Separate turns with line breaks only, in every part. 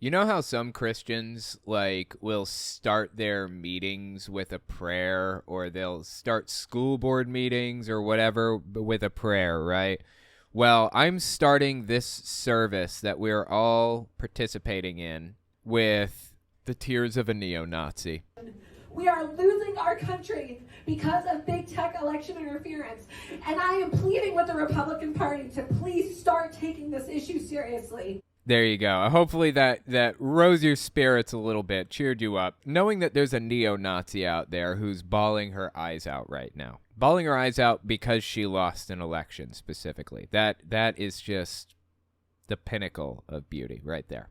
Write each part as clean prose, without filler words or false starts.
You know how some Christians like will start their meetings with a prayer, or they'll start school board meetings or whatever with a prayer, right? Well, I'm starting this service that we're all participating in with the tears of a neo-Nazi.
We are losing our country because of big tech election interference. And I am pleading with the Republican Party to please start taking this issue seriously.
There you go. Hopefully that rose your spirits a little bit, cheered you up, knowing that there's a neo-Nazi out there who's bawling her eyes out right now. Bawling her eyes out because she lost an election specifically. That is just the pinnacle of beauty right there.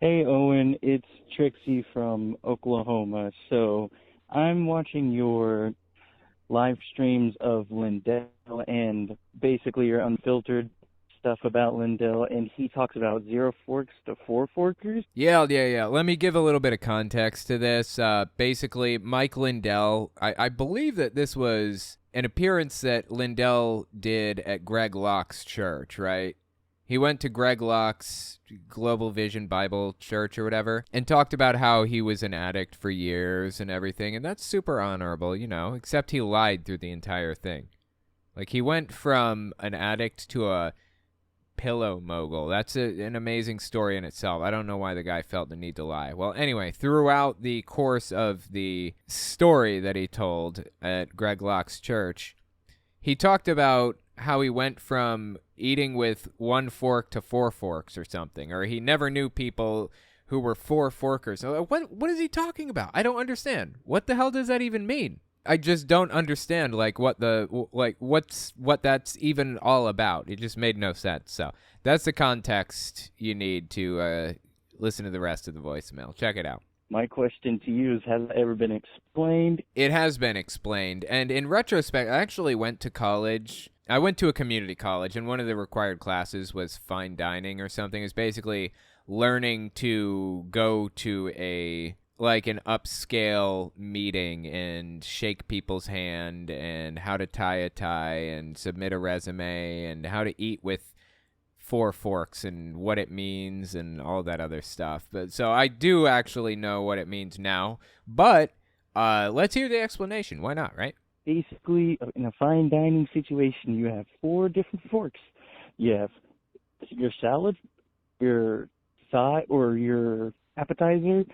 Hey, Owen, it's Trixie from Oklahoma. So I'm watching your live streams of Lindell and basically your unfiltered stuff about Lindell, and he talks about zero forks to four forkers.
Yeah. Let me give a little bit of context to this. Basically, Mike Lindell, I believe that this was an appearance that Lindell did at Greg Locke's church, right? He went to Greg Locke's Global Vision Bible Church or whatever and talked about how he was an addict for years and everything, and that's super honorable, except he lied through the entire thing. Like, he went from an addict to a pillow mogul. That's an amazing story in itself. I don't know why the guy felt the need to lie. Well, anyway, throughout the course of the story that he told at Greg Locke's church, he talked about how he went from eating with one fork to four forks or something, or he never knew people who were four forkers. What is he talking about? I don't understand. What the hell does that even mean? I just don't understand what that's even all about. It just made no sense. So that's the context you need to listen to the rest of the voicemail. Check it out.
My question to you is, has it ever been explained?
It has been explained. And in retrospect, I actually went to college. I went to a community college, and one of the required classes was fine dining or something. It's basically learning to go to an upscale meeting and shake people's hand, and how to tie a tie and submit a resume, and how to eat with four forks and what it means and all that other stuff. But so I do actually know what it means now, but let's hear the explanation. Why not, right?
Basically, in a fine dining situation, you have four different forks. You have your salad, your side or your appetizer,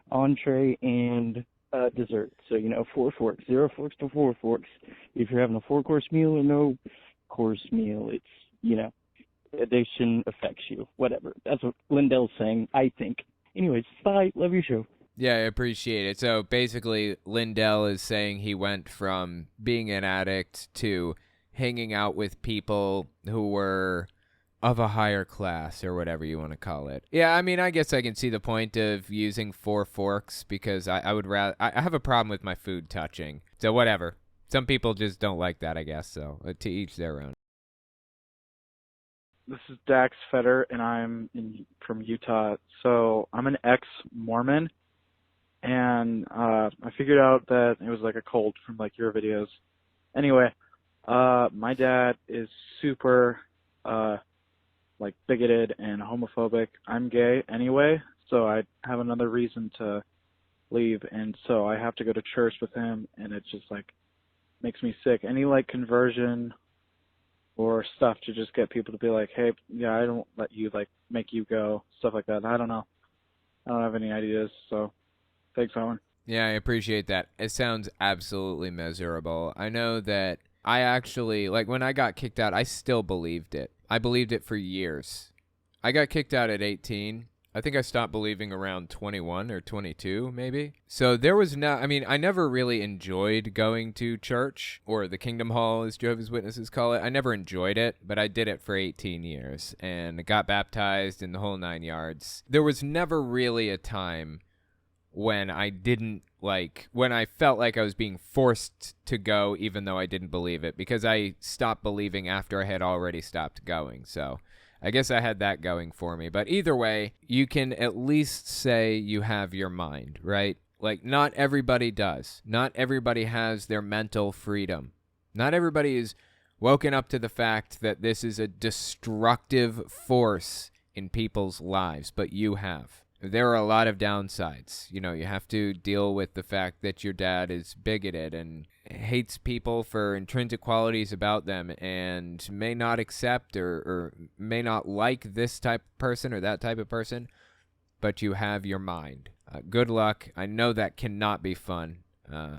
entree, and dessert. So, four forks, zero forks to four forks. If you're having a four-course meal or no course meal, it's, addiction affects you. Whatever. That's what Lindell's saying, I think. Anyways, bye. Love your show.
Yeah, I appreciate it. So basically, Lindell is saying he went from being an addict to hanging out with people who were of a higher class, or whatever you want to call it. Yeah, I mean, I guess I can see the point of using four forks, because I would rather, I have a problem with my food touching. So whatever. Some people just don't like that, I guess. So to each their own.
This is Dax Fetter, and I'm from Utah. So I'm an ex-Mormon, and I figured out that it was like a cult from your videos. Anyway, my dad is super bigoted and homophobic. I'm gay anyway, so I have another reason to leave, and so I have to go to church with him, and it just makes me sick. Any conversion or stuff to just get people to be like, hey, yeah, I don't let you make you go, stuff like that. I don't know. I don't have any ideas, so thanks, Owen.
Yeah, I appreciate that. It sounds absolutely miserable. I know that I actually, when I got kicked out, I still believed it. I believed it for years. I got kicked out at 18. I think I stopped believing around 21 or 22, maybe. So there was I never really enjoyed going to church, or the Kingdom Hall, as Jehovah's Witnesses call it. I never enjoyed it, but I did it for 18 years and got baptized in the whole 9 yards. There was never really a time when I didn't when I felt like I was being forced to go, even though I didn't believe it, because I stopped believing after I had already stopped going. So I guess I had that going for me. But either way, you can at least say you have your mind, right? Not everybody does. Not everybody has their mental freedom. Not everybody is woken up to the fact that this is a destructive force in people's lives, but you have. There are a lot of downsides. You know, you have to deal with the fact that your dad is bigoted and hates people for intrinsic qualities about them and may not accept or may not like this type of person or that type of person, but you have your mind. Good luck. I know that cannot be fun.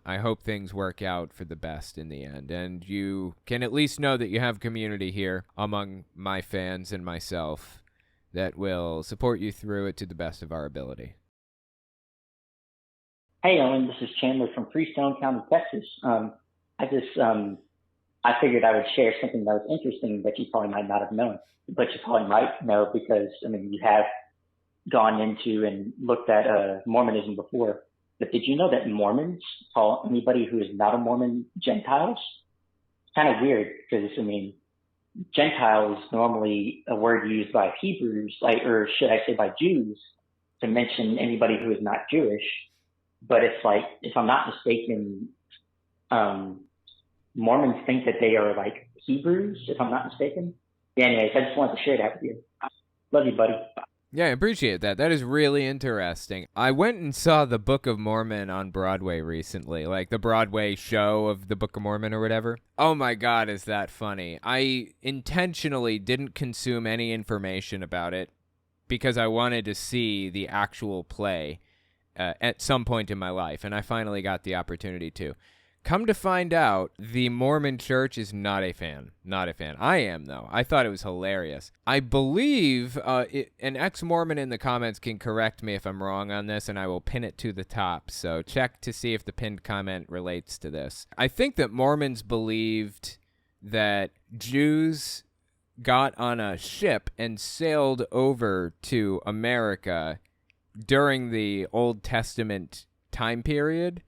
I hope things work out for the best in the end, and you can at least know that you have community here among my fans and myself that will support you through it to the best of our ability.
Hey, Owen, this is Chandler from Freestone County, Texas. I figured I would share something that was interesting that you probably might not have known, but you probably might know because, I mean, you have gone into and looked at Mormonism before. But did you know that Mormons call anybody who is not a Mormon Gentiles? It's kind of weird because, I mean, Gentile is normally a word used by Hebrews, or should I say by Jews, to mention anybody who is not Jewish. But it's like, if I'm not mistaken, Mormons think that they are like Hebrews, if I'm not mistaken. Yeah, anyways, I just wanted to share that with you. Love you, buddy.
Yeah, I appreciate that. That is really interesting. I went and saw the Book of Mormon on Broadway recently, like the Broadway show of the Book of Mormon or whatever. Oh my God, is that funny. I intentionally didn't consume any information about it because I wanted to see the actual play at some point in my life, and I finally got the opportunity to. Come to find out, the Mormon Church is not a fan. Not a fan. I am, though. I thought it was hilarious. I believe an ex-Mormon in the comments can correct me if I'm wrong on this, and I will pin it to the top. So check to see if the pinned comment relates to this. I think that Mormons believed that Jews got on a ship and sailed over to America during the Old Testament time period,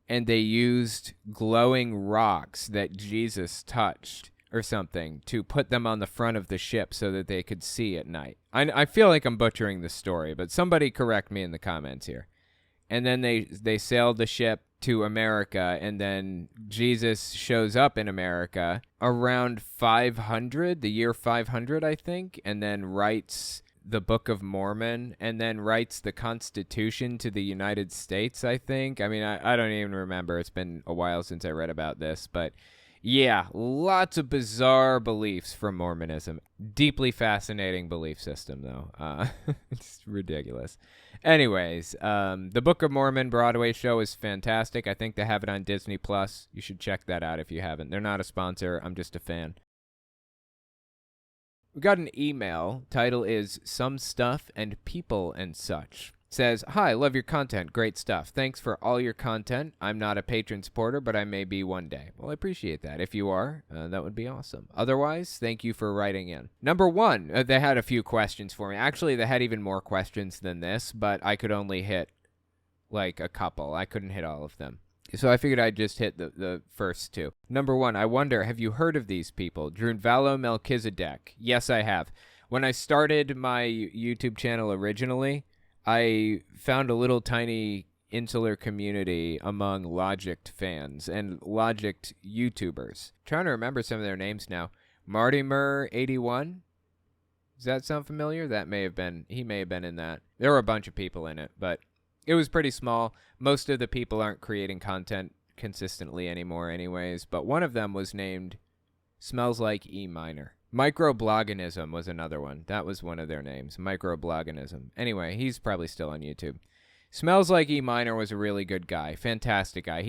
and they used glowing rocks that Jesus touched or something to put them on the front of the ship so that they could see at night. I feel like I'm butchering the story, but somebody correct me in the comments here. And then they sailed the ship to America, and then Jesus shows up in America around 500, the year 500, I think, and then writes the Book of Mormon, and then writes the Constitution to the United States, I think. I mean, I don't even remember. It's been a while since I read about this, but yeah, lots of bizarre beliefs from Mormonism. Deeply fascinating belief system, though. It's ridiculous. Anyways, the Book of Mormon Broadway show is fantastic. I think they have it on Disney+. You should check that out if you haven't. They're not a sponsor. I'm just a fan. We got an email. Title is Some Stuff and People and Such. Says, hi, love your content. Great stuff. Thanks for all your content. I'm not a patron supporter, but I may be one day. Well, I appreciate that. If you are, that would be awesome. Otherwise, thank you for writing in. Number one, they had a few questions for me. Actually, they had even more questions than this, but I could only hit like a couple. I couldn't hit all of them. So I figured I'd just hit the first two. Number one, I wonder, have you heard of these people? Drunvalo Melchizedek. Yes, I have. When I started my YouTube channel originally, I found a little tiny insular community among Logic fans and Logic YouTubers. I'm trying to remember some of their names now. Martymer81? Does that sound familiar? He may have been in that. There were a bunch of people in it, but it was pretty small. Most of the people aren't creating content consistently anymore anyways, but one of them was named Smells Like E Minor. Microbloganism was another one. That was one of their names, Microbloganism. Anyway, he's probably still on YouTube. Smells Like E Minor was a really good guy, fantastic guy.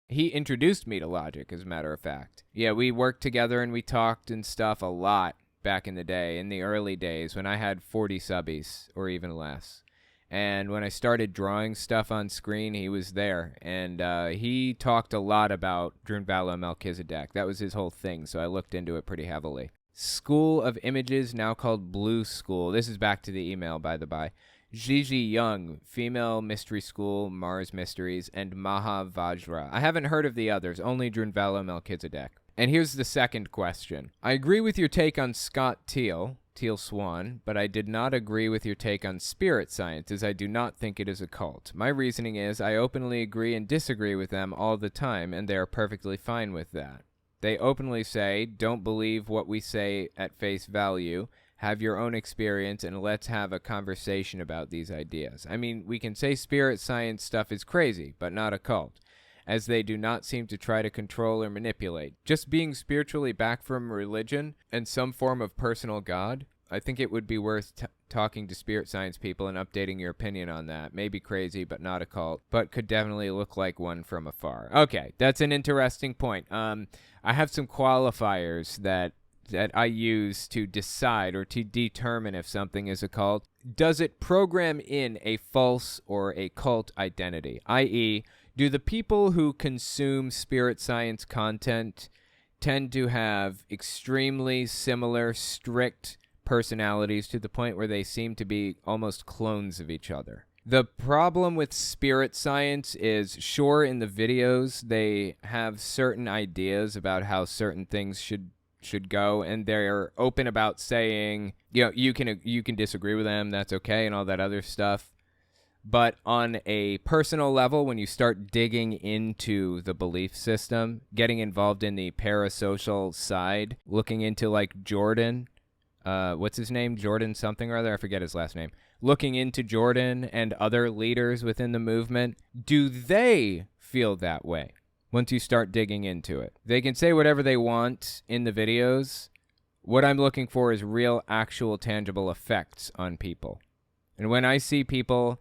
He introduced me to Logic, as a matter of fact. Yeah, we worked together and we talked and stuff a lot back in the day, in the early days when I had 40 subbies or even less. And when I started drawing stuff on screen, he was there. And he talked a lot about Drunvalo Melchizedek. That was his whole thing, so I looked into it pretty heavily. School of Images, now called Blue School. This is back to the email, by the by. Gigi Young, Female Mystery School, Mars Mysteries, and Maha Vajra. I haven't heard of the others, only Drunvalo Melchizedek. And here's the second question. I agree with your take on Scott Teal Swan, but I did not agree with your take on spirit science, as I do not think it is a cult. My reasoning is I openly agree and disagree with them all the time, and they are perfectly fine with that. They openly say, don't believe what we say at face value. have your own experience, and let's have a conversation about these ideas. I mean, we can say spirit science stuff is crazy, but not a cult, as they do not seem to try to control or manipulate. Just being spiritually back from religion and some form of personal God, I think it would be worth talking to spirit science people and updating your opinion on that. Maybe crazy, but not a cult, but could definitely look like one from afar. Okay, that's an interesting point. I have some qualifiers that I use to decide or to determine if something is a cult. Does it program in a false or a cult identity? I.e., do the people who consume spirit science content tend to have extremely similar, strict personalities to the point where they seem to be almost clones of each other? The problem with spirit science is, sure, in the videos, they have certain ideas about how certain things should go, and they're open about saying, you can disagree with them, that's okay, and all that other stuff. But on a personal level, when you start digging into the belief system, getting involved in the parasocial side, looking into like Jordan, what's his name? Jordan something or other. I forget his last name. Looking into Jordan and other leaders within the movement, do they feel that way? Once you start digging into it, they can say whatever they want in the videos. What I'm looking for is real, actual, tangible effects on people. And when I see people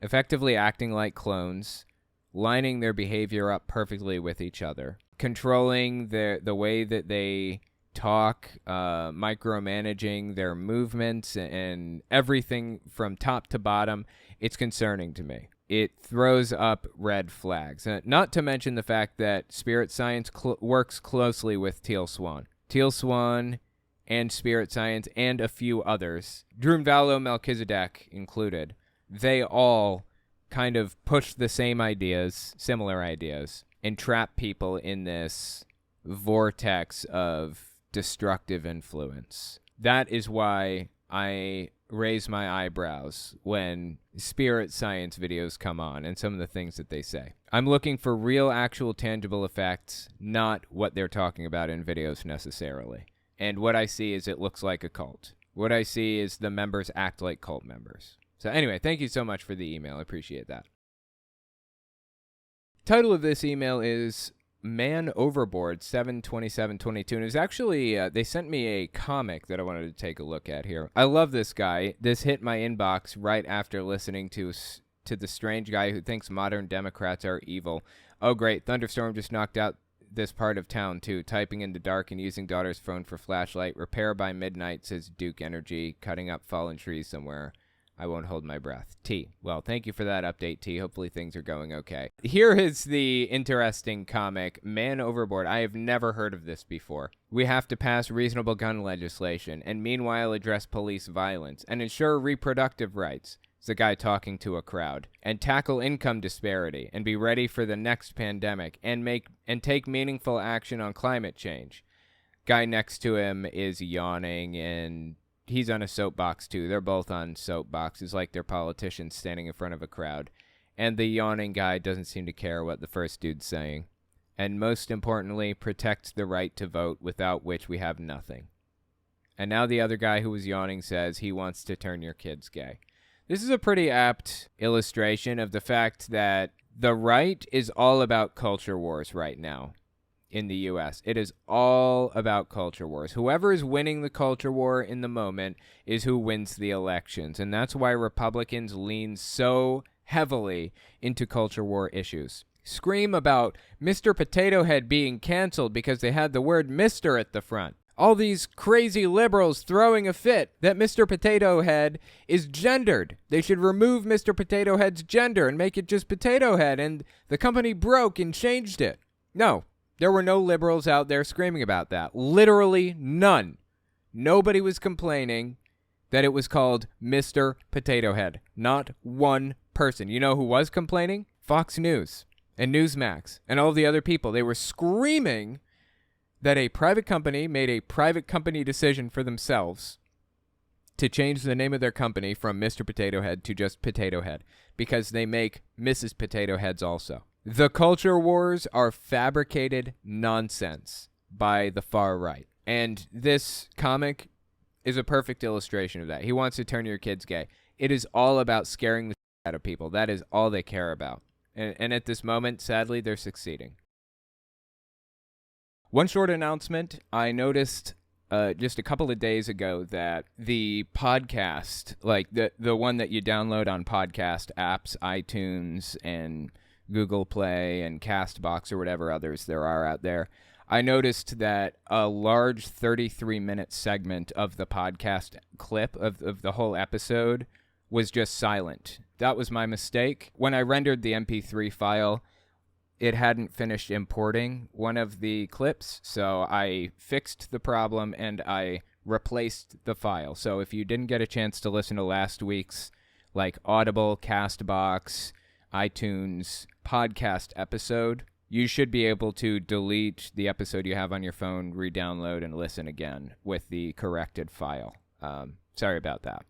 effectively acting like clones, lining their behavior up perfectly with each other, controlling the way that they talk, micromanaging their movements and everything from top to bottom, it's concerning to me. It throws up red flags. Not to mention the fact that spirit science works closely with Teal Swan. Teal Swan and spirit science and a few others, Drunvalo Melchizedek included, they all kind of push the same ideas, similar ideas, and trap people in this vortex of destructive influence. That is why I raise my eyebrows when spirit science videos come on and some of the things that they say. I'm looking for real, actual, tangible effects, not what they're talking about in videos necessarily. And what I see is it looks like a cult. What I see is the members act like cult members. So anyway, thank you so much for the email. I appreciate that. Title of this email is Man Overboard 7/27/22, and it was actually they sent me a comic that I wanted to take a look at here. I love this guy. This hit my inbox right after listening to the strange guy who thinks modern Democrats are evil. Oh great, thunderstorm just knocked out this part of town too. Typing in the dark and using daughter's phone for flashlight. Repair by midnight, says Duke Energy. Cutting up fallen trees somewhere. I won't hold my breath. T. Well, thank you for that update, T. Hopefully things are going okay. Here is the interesting comic, Man Overboard. I have never heard of this before. We have to pass reasonable gun legislation and meanwhile address police violence and ensure reproductive rights. It's the guy talking to a crowd. And tackle income disparity and be ready for the next pandemic and take meaningful action on climate change. Guy next to him is yawning and he's on a soapbox, too. They're both on soapboxes like they're politicians standing in front of a crowd. And the yawning guy doesn't seem to care what the first dude's saying. And most importantly, protect the right to vote, without which we have nothing. And now the other guy who was yawning says he wants to turn your kids gay. This is a pretty apt illustration of the fact that the right is all about culture wars right now. In the U.S. It is all about culture wars. Whoever is winning the culture war in the moment is who wins the elections. And that's why Republicans lean so heavily into culture war issues. Scream about Mr. Potato Head being canceled because they had the word Mr. at the front. All these crazy liberals throwing a fit that Mr. Potato Head is gendered. They should remove Mr. Potato Head's gender and make it just Potato Head. And the company broke and changed it. No. There were no liberals out there screaming about that. Literally none. Nobody was complaining that it was called Mr. Potato Head. Not one person. You know who was complaining? Fox News and Newsmax and all the other people. They were screaming that a private company made a private company decision for themselves to change the name of their company from Mr. Potato Head to just Potato Head because they make Mrs. Potato Heads also. The culture wars are fabricated nonsense by the far right. And this comic is a perfect illustration of that. He wants to turn your kids gay. It is all about scaring the shit out of people. That is all they care about. And at this moment, sadly, they're succeeding. One short announcement. I noticed just a couple of days ago that the podcast, like the one that you download on podcast apps, iTunes and Google Play and CastBox or whatever others there are out there, I noticed that a large 33-minute segment of the podcast clip of the whole episode was just silent. That was my mistake. When I rendered the MP3 file, it hadn't finished importing one of the clips, so I fixed the problem and I replaced the file. So if you didn't get a chance to listen to last week's like Audible, CastBox, iTunes podcast episode, you should be able to delete the episode you have on your phone, re-download, and listen again with the corrected file. Sorry about that.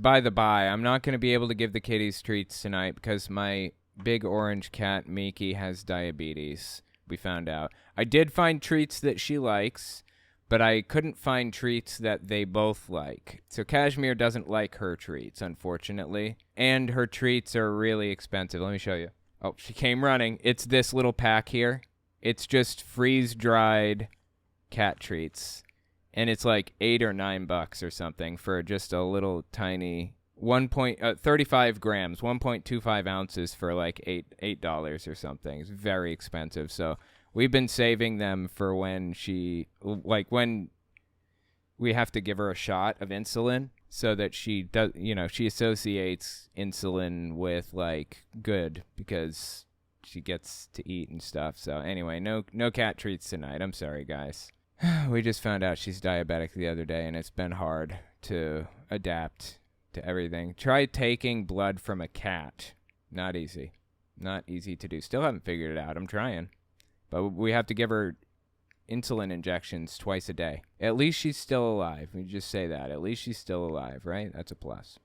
By the by, I'm not going to be able to give the kitties treats tonight because my big orange cat, Miki, has diabetes. We found out. I did find treats that she likes, but I couldn't find treats that they both like. So Kashmir doesn't like her treats, unfortunately. And her treats are really expensive. Let me show you. Oh, she came running. It's this little pack here. It's just freeze-dried cat treats. And it's like $8 or $9 or something for just a little tiny 35 grams, 1.25 ounces for like $8 or something. It's very expensive. So we've been saving them for when when we have to give her a shot of insulin so that she does, she associates insulin with like good because she gets to eat and stuff. So anyway, no cat treats tonight. I'm sorry, guys. We just found out she's diabetic the other day and it's been hard to adapt to everything. Try taking blood from a cat. Not easy. Not easy to do. Still haven't figured it out. I'm trying. But we have to give her insulin injections twice a day. At least she's still alive. We just say that. At least she's still alive, right? That's a plus.